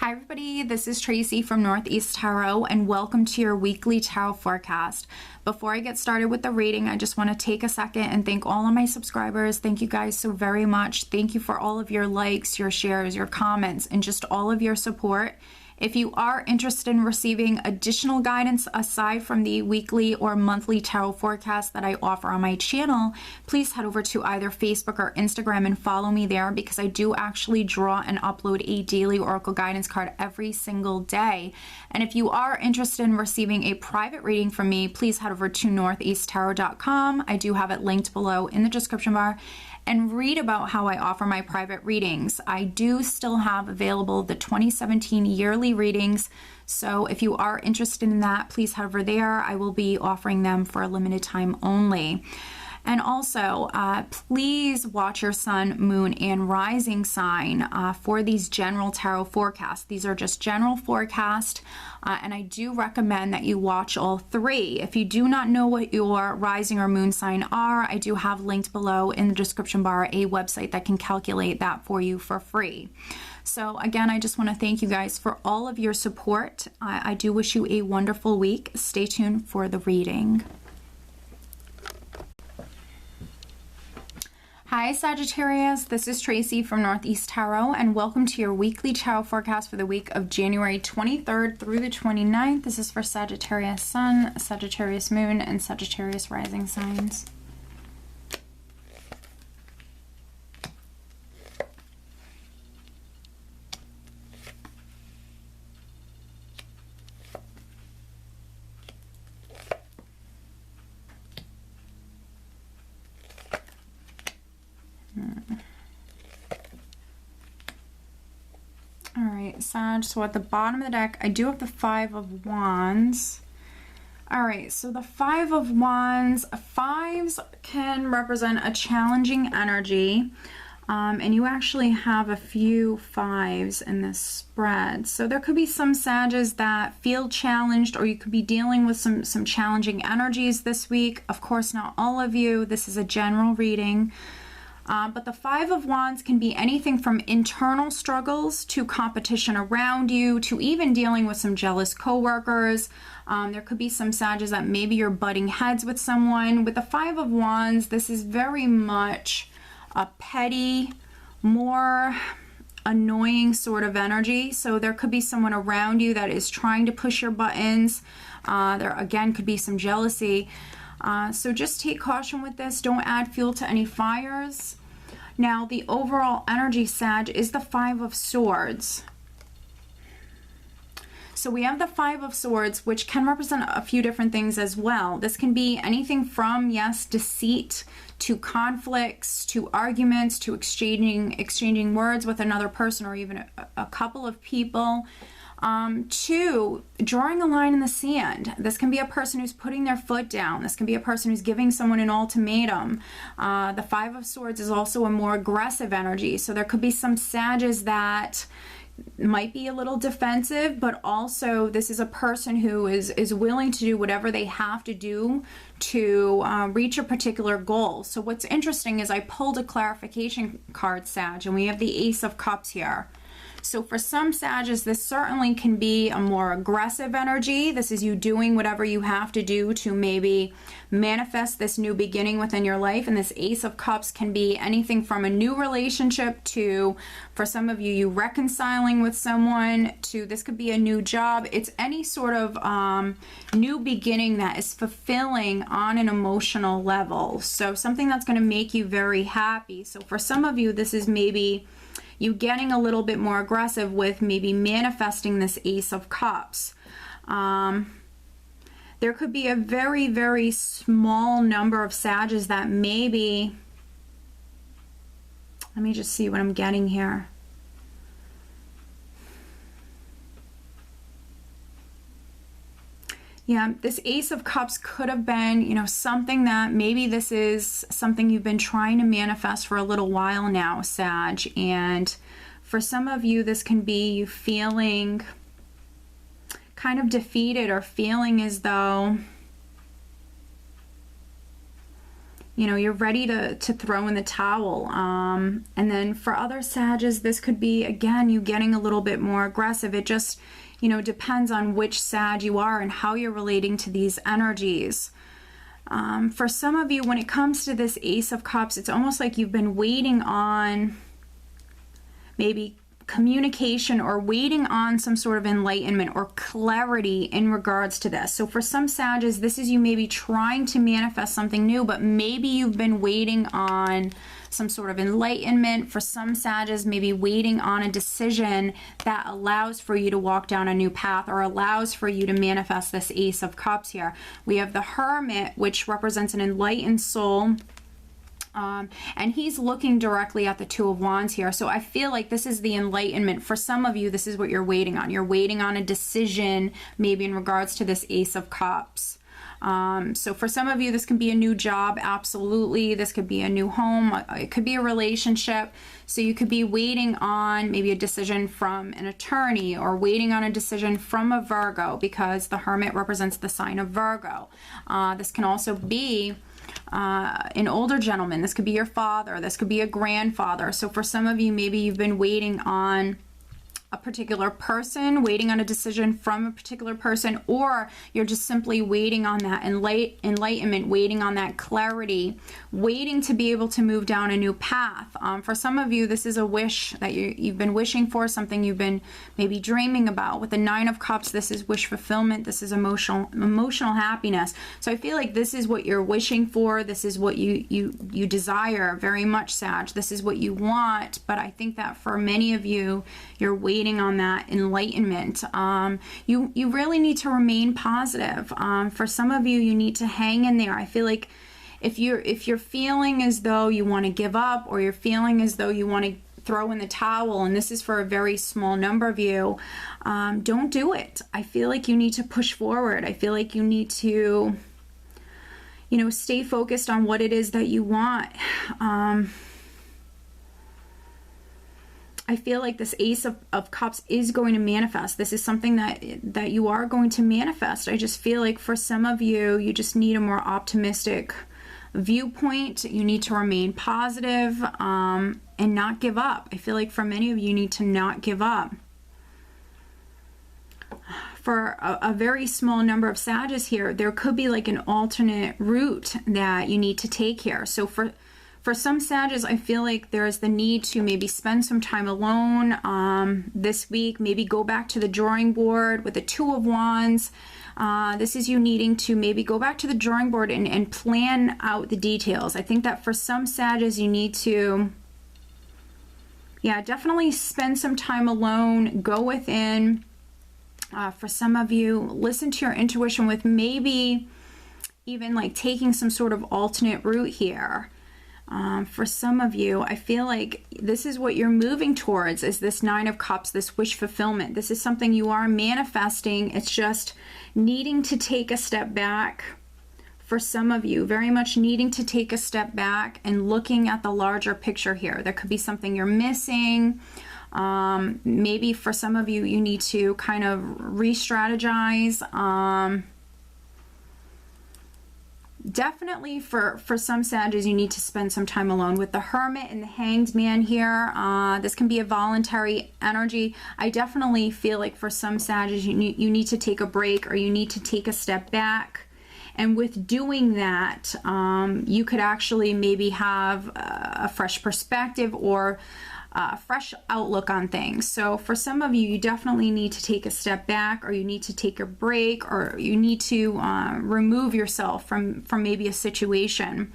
Hi everybody, this is Tracy from Northeast Tarot and welcome to your weekly tarot forecast. Before I get started with the reading, I just want to take a second and thank all of my subscribers. Thank you guys so very much. Thank you for all of your likes, your shares, your comments, and just all of your support. If you are interested in receiving additional guidance aside from the weekly or monthly tarot forecast that I offer on my channel, please head over to either Facebook or Instagram and follow me there because I do actually draw and upload a daily oracle guidance card every single day. And if you are interested in receiving a private reading from me, please head over to northeasttarot.com. I do have it linked below in the description bar. And read about how I offer my private readings. I do still have available the 2017 yearly readings, so if you are interested in that, please head over there. I will be offering them for a limited time only. And also, please watch your sun, moon, and rising sign for these general tarot forecasts. These are just general forecasts, and I do recommend that you watch all three. If you do not know what your rising or moon sign are, I do have linked below in the description bar a website that can calculate that for you for free. So again, I just want to thank you guys for all of your support. I do wish you a wonderful week. Stay tuned for the reading. Hi Sagittarius, this is Tracy from Northeast Tarot and welcome to your weekly tarot forecast for the week of January 23rd through the 29th. This is for Sagittarius Sun, Sagittarius Moon, and Sagittarius Rising signs. Alright, Sag, so at the bottom of the deck, I do have the Five of Wands. Alright, so the Five of Wands, fives can represent a challenging energy, and you actually have a few fives in this spread. So there could be some Sages that feel challenged, or you could be dealing with some challenging energies this week. Of course, not all of you. This is a general reading. But the Five of Wands can be anything from internal struggles to competition around you to even dealing with some jealous coworkers. There could be some Sages that maybe you're butting heads with someone. With the Five of Wands, this is very much a petty, more annoying sort of energy. So there could be someone around you that is trying to push your buttons. There again could be some jealousy. So just take caution with this. Don't add fuel to any fires. Now, the overall energy, Sag, is the Five of Swords. So we have the Five of Swords, which can represent a few different things as well. This can be anything from, yes, deceit, to conflicts, to arguments, to exchanging words with another person or even a couple of people. To drawing a line in the sand. This can be a person who's putting their foot down. This can be a person who's giving someone an ultimatum. The Five of Swords is also a more aggressive energy. So there could be some Sages that might be a little defensive, but also this is a person who is willing to do whatever they have to do to reach a particular goal. So what's interesting is I pulled a clarification card, Sag, and we have the Ace of Cups here. So for some Sages, this certainly can be a more aggressive energy. This is you doing whatever you have to do to maybe manifest this new beginning within your life. And this Ace of Cups can be anything from a new relationship to, for some of you, you reconciling with someone, to this could be a new job. It's any sort of new beginning that is fulfilling on an emotional level. So something that's going to make you very happy. So for some of you, this is maybe you getting a little bit more aggressive with maybe manifesting this Ace of Cups. There could be a very, very small number of Sages that maybe, let me just see what I'm getting here. Yeah, this Ace of Cups could have been, you know, something that maybe this is something you've been trying to manifest for a little while now, Sag. And for some of you, this can be you feeling kind of defeated or feeling as though you know, you're ready to throw in the towel. And then for other Sages, this could be, again, you getting a little bit more aggressive. It just, you know, depends on which Sag you are and how you're relating to these energies. For some of you, when it comes to this Ace of Cups, it's almost like you've been waiting on maybe communication or waiting on some sort of enlightenment or clarity in regards to this. So for some Sages, this is you maybe trying to manifest something new, but maybe you've been waiting on some sort of enlightenment. For some Sages, maybe waiting on a decision that allows for you to walk down a new path or allows for you to manifest this Ace of Cups here. We have the Hermit, which represents an enlightened soul. And he's looking directly at the Two of Wands here. So I feel like this is the enlightenment. For some of you, this is what you're waiting on. You're waiting on a decision, maybe in regards to this Ace of Cups. So for some of you, this can be a new job. Absolutely. This could be a new home. It could be a relationship. So you could be waiting on maybe a decision from an attorney or waiting on a decision from a Virgo, because the Hermit represents the sign of Virgo. This can also be an older gentleman. This could be your father. This could be a grandfather. So for some of you, maybe you've been waiting on a particular person, waiting on a decision from a particular person, or you're just simply waiting on that enlightenment, waiting on that clarity, waiting to be able to move down a new path. For some of you, this is a wish that you've been wishing for, something you've been maybe dreaming about. With the Nine of Cups, this is wish fulfillment. This is emotional happiness. So I feel like this is what you're wishing for. This is what you desire very much, Sag. This is what you want. But I think that for many of you, you're waiting on that enlightenment. You really need to remain positive. For some of you, you need to hang in there. I feel like if you're feeling as though you want to give up, or you're feeling as though you want to throw in the towel, and this is for a very small number of you, don't do it. I feel like you need to push forward. I feel like you need to, you know, stay focused on what it is that you want. I feel like this Ace of Cups is going to manifest. This is something that you are going to manifest. I just feel like for some of you, you just need a more optimistic viewpoint. You need to remain positive, and not give up. I feel like for many of you, you need to not give up. For a very small number of Sages here, there could be like an alternate route that you need to take here. So for some Sages, I feel like there's the need to maybe spend some time alone this week. Maybe go back to the drawing board with the Two of Wands. This is you needing to maybe go back to the drawing board and plan out the details. I think that for some Sages, you need to, yeah, definitely spend some time alone. Go within. For some of you, listen to your intuition with maybe even like taking some sort of alternate route here. For some of you, I feel like this is what you're moving towards, is this Nine of Cups, this wish fulfillment. This is something you are manifesting. It's just needing to take a step back. For some of you, very much needing to take a step back and looking at the larger picture here. There could be something you're missing. Maybe for some of you, you need to kind of re-strategize. Definitely for some Sages, you need to spend some time alone. With the Hermit and the Hanged Man here, this can be a voluntary energy. I definitely feel like for some Sages, you need to take a break, or you need to take a step back. And with doing that, you could actually maybe have a fresh perspective or a fresh outlook on things. So for some of you, you definitely need to take a step back, or you need to take a break, or you need to remove yourself from maybe a situation.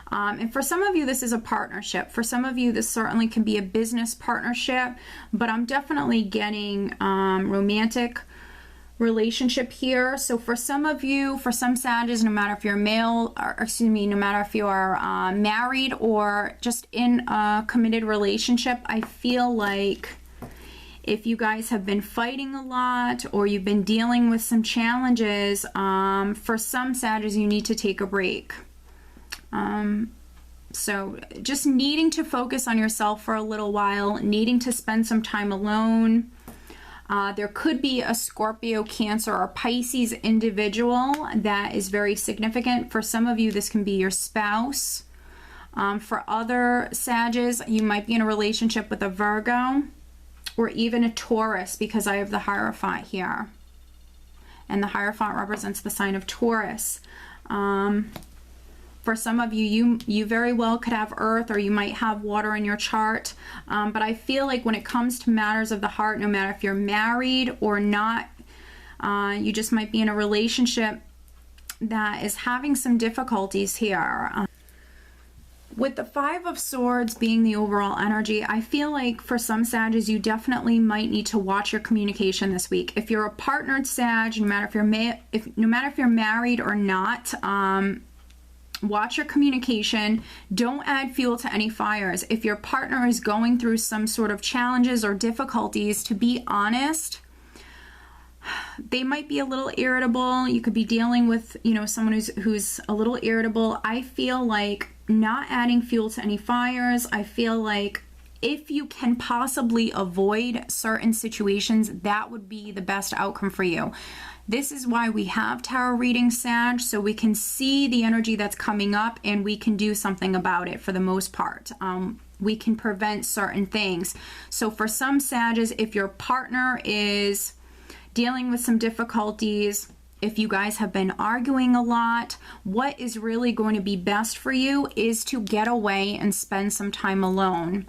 And for some of you, this is a partnership. For some of you, this certainly can be a business partnership, but I'm definitely getting romantic relationship here. So for some of you, for some Sages, no matter if you're male, or excuse me, no matter if you are married or just in a committed relationship, I feel like if you guys have been fighting a lot, or you've been dealing with some challenges, for some Sages, you need to take a break. So just needing to focus on yourself for a little while, needing to spend some time alone. There could be a Scorpio, Cancer, or Pisces individual that is very significant. For some of you, this can be your spouse. For other Sages, you might be in a relationship with a Virgo or even a Taurus, because I have the Hierophant here. And the Hierophant represents the sign of Taurus. For some of you, you very well could have earth, or you might have water in your chart. But I feel like when it comes to matters of the heart, no matter if you're married or not, you just might be in a relationship that is having some difficulties here. With the Five of Swords being the overall energy, I feel like for some Sages, you definitely might need to watch your communication this week. If you're a partnered Sag, no matter if you're married or not, watch your communication. Don't add fuel to any fires. If your partner is going through some sort of challenges or difficulties, to be honest, they might be a little irritable. You could be dealing with, you know, someone who's a little irritable. I feel like not adding fuel to any fires. I feel like if you can possibly avoid certain situations, that would be the best outcome for you. This is why we have tarot reading, Sag, so we can see the energy that's coming up and we can do something about it for the most part. We can prevent certain things. So for some Sages, if your partner is dealing with some difficulties, if you guys have been arguing a lot, what is really going to be best for you is to get away and spend some time alone.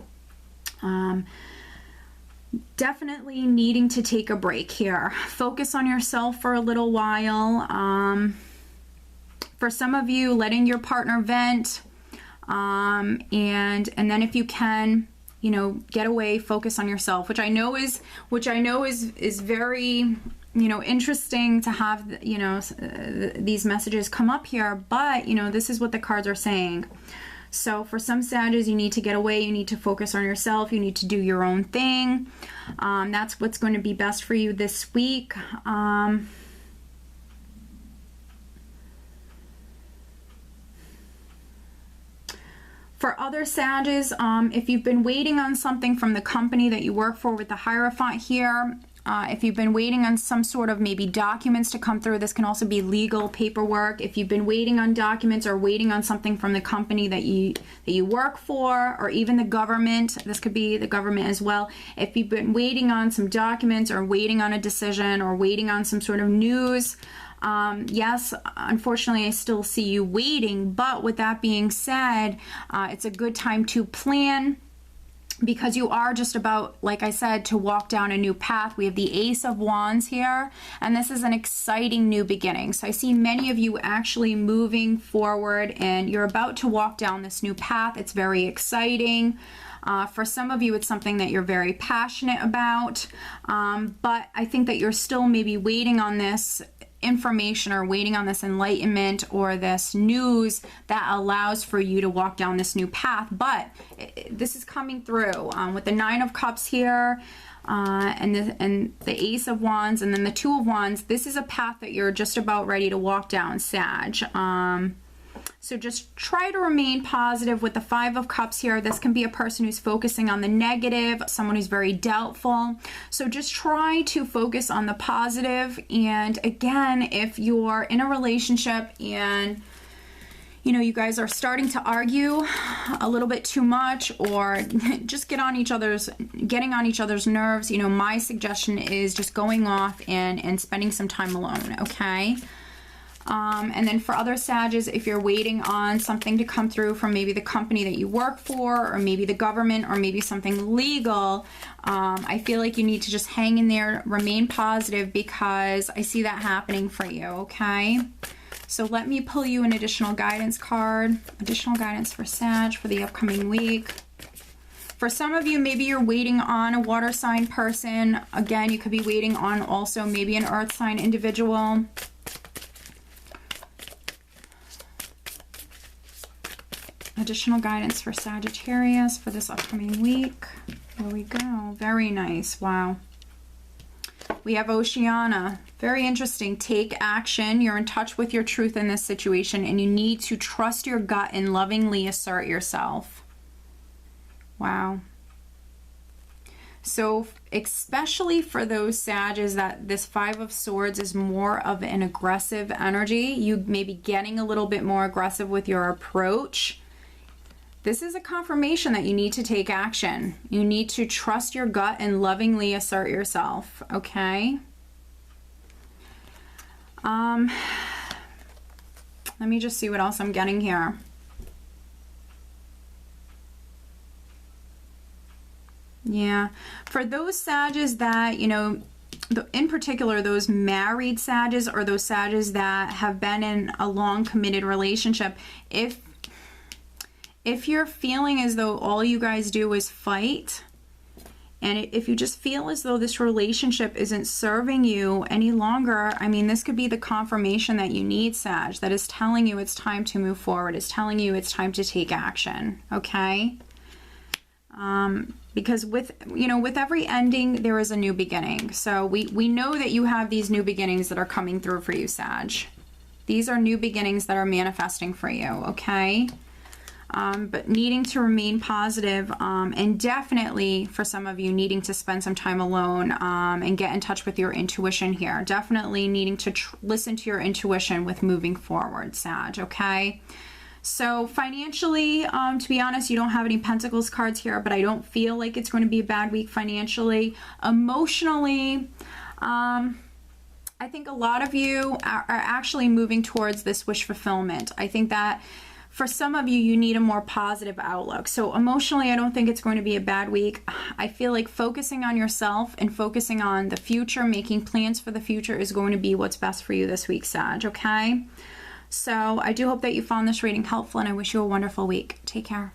Definitely needing to take a break here. Focus on yourself for a little while. For some of you, letting your partner vent, and then if you can, you know, get away, focus on yourself, which I know is very, you know, interesting to have, you know, these messages come up here, but you know, this is what the cards are saying. So for some Sages, you need to get away, you need to focus on yourself, you need to do your own thing. That's what's going to be best for you this week. For other Sages, if you've been waiting on something from the company that you work for with the Hierophant here, if you've been waiting on some sort of maybe documents to come through, this can also be legal paperwork. If you've been waiting on documents or waiting on something from the company that you work for, or even the government, this could be the government as well. If you've been waiting on some documents or waiting on a decision or waiting on some sort of news, yes, unfortunately, I still see you waiting. But with that being said, it's a good time to plan, because you are just about, like I said, to walk down a new path. We have the Ace of Wands here, and this is an exciting new beginning. So I see many of you actually moving forward, and you're about to walk down this new path. It's very exciting. For some of you, it's something that you're very passionate about, but I think that you're still maybe waiting on this information or waiting on this enlightenment or this news that allows for you to walk down this new path. But this is coming through with the Nine of Cups here, and the Ace of Wands, and then the Two of Wands. This is a path that you're just about ready to walk down, Sag. So just try to remain positive. With the Five of Cups here, this can be a person who's focusing on the negative, someone who's very doubtful. So just try to focus on the positive. And again, if you're in a relationship and you know, you guys are starting to argue a little bit too much, or just getting on each other's nerves, you know, my suggestion is just going off and spending some time alone, okay? And then for other Sages, if you're waiting on something to come through from maybe the company that you work for, or maybe the government, or maybe something legal, I feel like you need to just hang in there, remain positive, because I see that happening for you, okay? So let me pull you an additional guidance card, additional guidance for Sag for the upcoming week. For some of you, maybe you're waiting on a water sign person. Again, you could be waiting on also maybe an earth sign individual. Additional guidance for Sagittarius for this upcoming week. There we go. Very nice. Wow. We have Oceana. Very interesting. Take action. You're in touch with your truth in this situation, and you need to trust your gut and lovingly assert yourself. Wow. So especially for those Sages that this Five of Swords is more of an aggressive energy, you may be getting a little bit more aggressive with your approach. This is a confirmation that you need to take action. You need to trust your gut and lovingly assert yourself, okay? Let me just see what else I'm getting here. Yeah, for those Sages that, you know, in particular, those married Sages or those Sages that have been in a long committed relationship, if you're feeling as though all you guys do is fight, and if you just feel as though this relationship isn't serving you any longer, I mean, this could be the confirmation that you need, Sag, that is telling you it's time to move forward. It's telling you it's time to take action, okay? Because with, you know, with every ending, there is a new beginning. So we know that you have these new beginnings that are coming through for you, Sag. These are new beginnings that are manifesting for you, okay? But needing to remain positive, and definitely for some of you needing to spend some time alone and get in touch with your intuition here. Definitely needing to listen to your intuition with moving forward, Sag, okay? So financially, to be honest, you don't have any Pentacles cards here, but I don't feel like it's going to be a bad week financially. Emotionally, I think a lot of you are actually moving towards this wish fulfillment. I think that for some of you, you need a more positive outlook. So emotionally, I don't think it's going to be a bad week. I feel like focusing on yourself and focusing on the future, making plans for the future is going to be what's best for you this week, Sag, okay? So I do hope that you found this reading helpful, and I wish you a wonderful week. Take care.